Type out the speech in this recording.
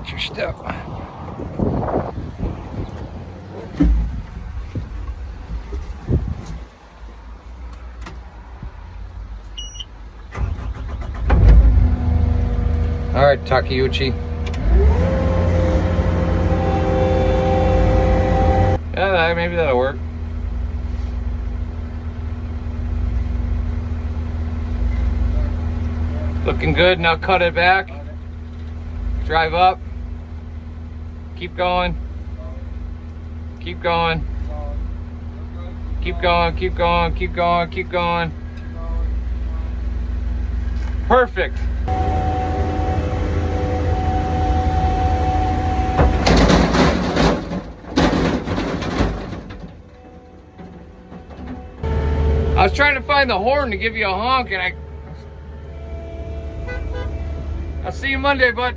Watch your step. All right, Takeuchi. Yeah, maybe that'll work. Looking good. Now cut it back. Drive up. Keep going. Keep going. Keep going, keep going, keep going, keep going. Perfect. I was trying to find the horn to give you a honk, and I'll see you Monday, bud.